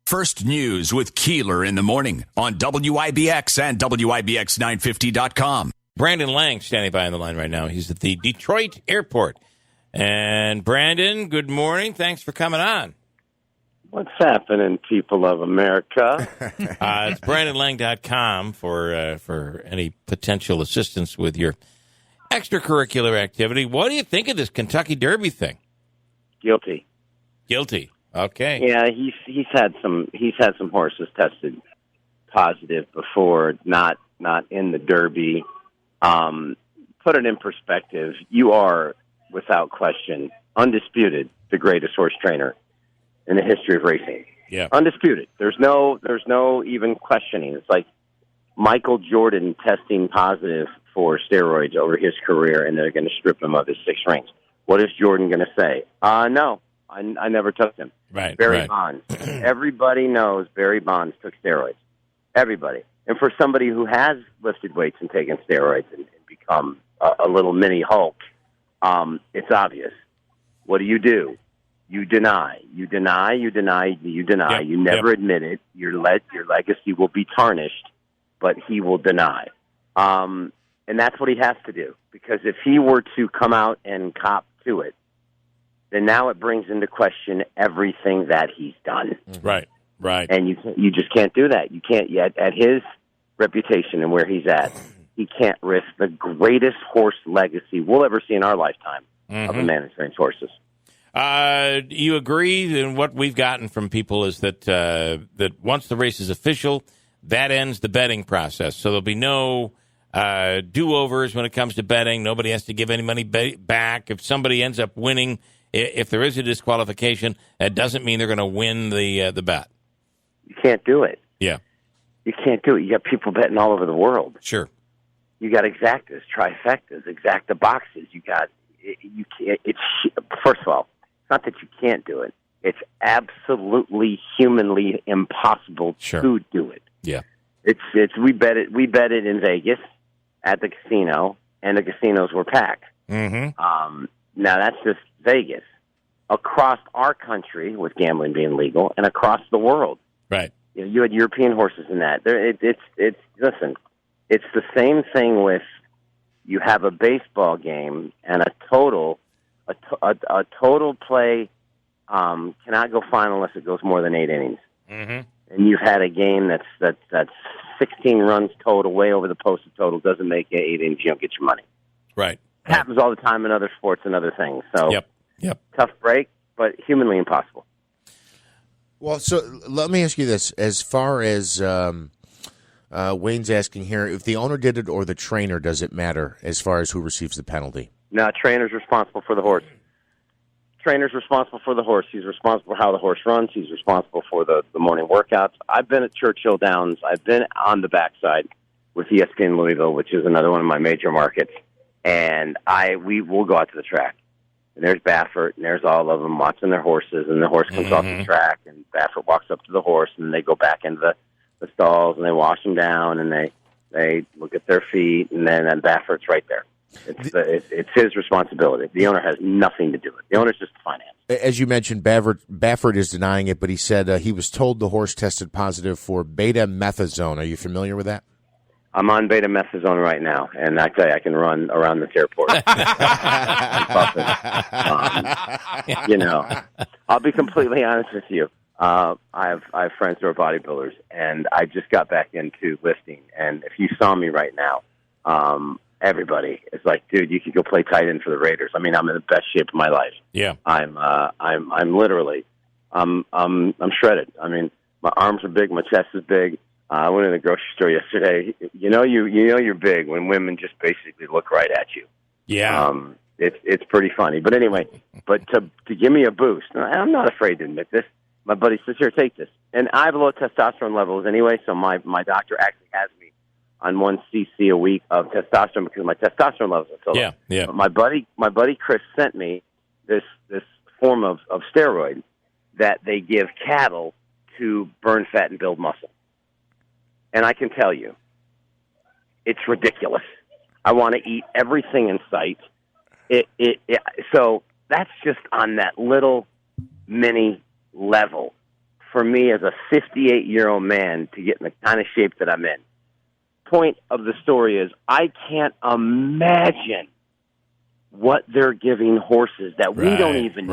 First News with Keeler in the morning on WIBX and WIBX950.com. Brandon Lang standing by on the line right now. He's at the Detroit airport. And Brandon, good morning. Thanks for coming on. What's happening, people of America? It's BrandonLang.com for any potential assistance with your extracurricular activity. What do you think of this Kentucky Derby thing? Guilty. Okay. Yeah, he's had some horses tested positive before, not in the Derby. Put it in perspective. You are, without question, undisputed, the greatest horse trainer in the history of racing. Yeah. Undisputed. There's no even questioning. It's like Michael Jordan testing positive for steroids over his career, and they're going to strip him of his 6 rings. What is Jordan going to say? No, I never took them. Right. Barry Bonds. Everybody knows Barry Bonds took steroids. Everybody. And for somebody who has lifted weights and taken steroids and become a little mini Hulk, it's obvious. What do? You deny. You never admit it. Your legacy will be tarnished, but he will deny. And that's what he has to do. Because if he were to come out and cop to it, then now it brings into question everything that he's done. Right. And you just can't do that. You can't yet at his reputation and where he's at. He can't risk the greatest horse legacy we'll ever see in our lifetime of a man who trains horses. You agree? And what we've gotten from people is that that once the race is official, that ends the betting process. So there'll be no do-overs when it comes to betting. Nobody has to give any money back. If somebody ends up winning, if there is a disqualification, that doesn't mean they're going to win the bet. You can't do it. Yeah. You can't do it. You got people betting all over the world. Sure. You got exactas, trifectas, exacta boxes. You can't. It's first of all, it's not that you can't do it. It's absolutely humanly impossible to do it. Yeah. We bet it in Vegas at the casino, and the casinos were packed. Mm-hmm. Now that's just Vegas. Across our country, with gambling being legal, and across the world, right? You had European horses in that. Listen. It's the same thing with you have a baseball game and a total play cannot go final unless it goes more than 8 innings. Mm-hmm. And you've had a game that's 16 runs total, way over the posted total, doesn't make it 8 innings, you don't get your money. Right. It happens all the time in other sports and other things. So Yep. Tough break, but humanly impossible. Well, so let me ask you this: as far as Wayne's asking here, if the owner did it or the trainer, does it matter as far as who receives the penalty? No, trainer's responsible for the horse. Trainer's responsible for the horse. He's responsible for how the horse runs. He's responsible for the morning workouts. I've been at Churchill Downs. I've been on the backside with ESPN Louisville, which is another one of my major markets. And we will go out to the track. And there's Baffert, and there's all of them watching their horses, and the horse comes off the track, and Baffert walks up to the horse, and they go back into the stalls, and they wash them down, and they look at their feet, and then Baffert's right there. It's his responsibility. The owner has nothing to do with it. The owner's just the finance. As you mentioned, Baffert is denying it, but he said he was told the horse tested positive for beta-methazone. Are you familiar with that? I'm on beta-methazone right now, and I tell you, I can run around this airport. I'll be completely honest with you. I have friends who are bodybuilders, and I just got back into lifting. And if you saw me right now, everybody is like, "Dude, you could go play tight end for the Raiders." I mean, I'm in the best shape of my life. Yeah, I'm literally, I'm shredded. I mean, my arms are big, my chest is big. I went in the grocery store yesterday. You're big when women just basically look right at you. Yeah. It's pretty funny. But anyway, to give me a boost, and I'm not afraid to admit this. My buddy says, "Here, take this." And I have low testosterone levels anyway, so my doctor actually has me on 1 cc a week of testosterone because my testosterone levels are so low. Yeah. But my buddy Chris sent me this form of steroid that they give cattle to burn fat and build muscle. And I can tell you, it's ridiculous. I want to eat everything in sight. So that's just on that little mini level for me as a 58-year-old man to get in the kind of shape that I'm in. Point of the story is I can't imagine what they're giving horses that we don't even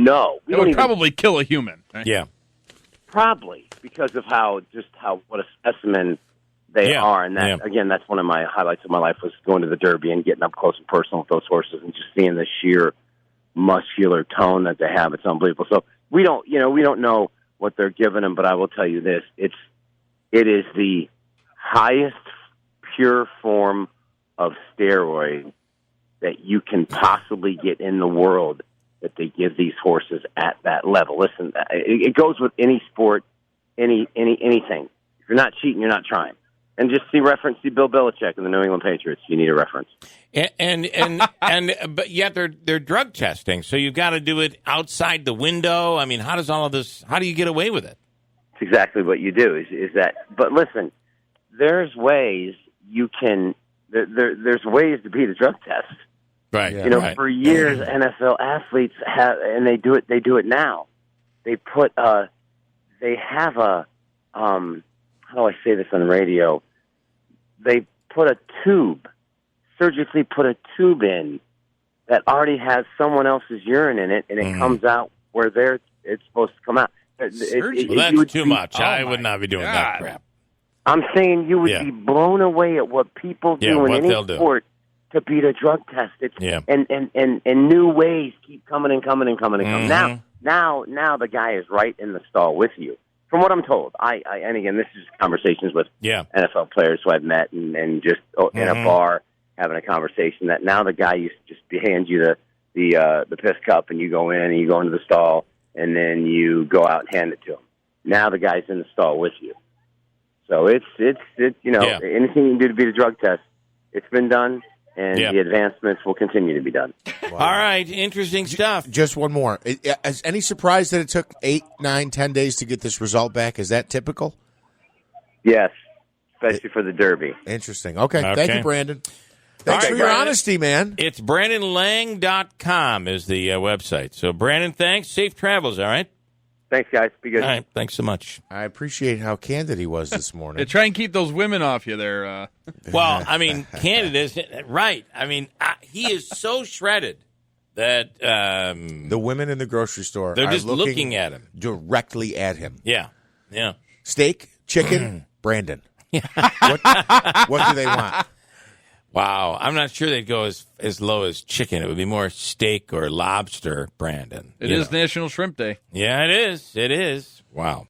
know. It would probably kill a human. Right? Yeah. Probably because of what a specimen they are. And that, again, that's one of my highlights of my life was going to the Derby and getting up close and personal with those horses and just seeing the sheer muscular tone that they have. It's unbelievable. So we don't know what they're giving them, but I will tell you this. It is the highest pure form of steroid that you can possibly get in the world that they give these horses at that level. Listen, it goes with any sport, anything. If you're not cheating, you're not trying. And just see Bill Belichick and the New England Patriots. You need a reference. But yet they're drug testing, so you've got to do it outside the window. I mean, how does all of this? How do you get away with it? It's exactly what you do. Is that? But listen, there's ways you can. There's ways to beat a drug test. Right. Yeah. For years, NFL athletes have, and they do it. They do it now. They have a. How do I say this on the radio? They surgically put a tube in that already has someone else's urine in it, and it comes out where it's supposed to come out. That's too much. I would not be doing that crap. I'm saying you would be blown away at what people do in any sport to beat a drug test. And new ways keep coming and coming and coming and coming. Now the guy is right in the stall with you. From what I'm told, and again, this is conversations with NFL players who I've met and just in a bar having a conversation. That now the guy used to just hand you the piss cup and you go in and you go into the stall and then you go out and hand it to him. Now the guy's in the stall with you. So it's anything you can do to beat a drug test, it's been done. And the advancements will continue to be done. Wow. All right, interesting stuff. Just one more. Is any surprise that it took 8, 9, 10 days to get this result back? Is that typical? Yes, especially for the Derby. Interesting. Okay. Thank you, Brandon. Thanks for your honesty, man. It's BrandonLang.com is the website. So, Brandon, thanks. Safe travels, all right? Thanks, guys. Be good. All right, thanks so much. I appreciate how candid he was this morning. Try and keep those women off you there. Well, I mean, candid is right. I mean, he is so shredded that the women in the grocery store they're are just looking at him directly at him. Yeah. Steak, chicken, Brandon. What do they want? Wow, I'm not sure they'd go as low as chicken. It would be more steak or lobster, Brandon. It is National Shrimp Day. Yeah, it is. It is. Wow.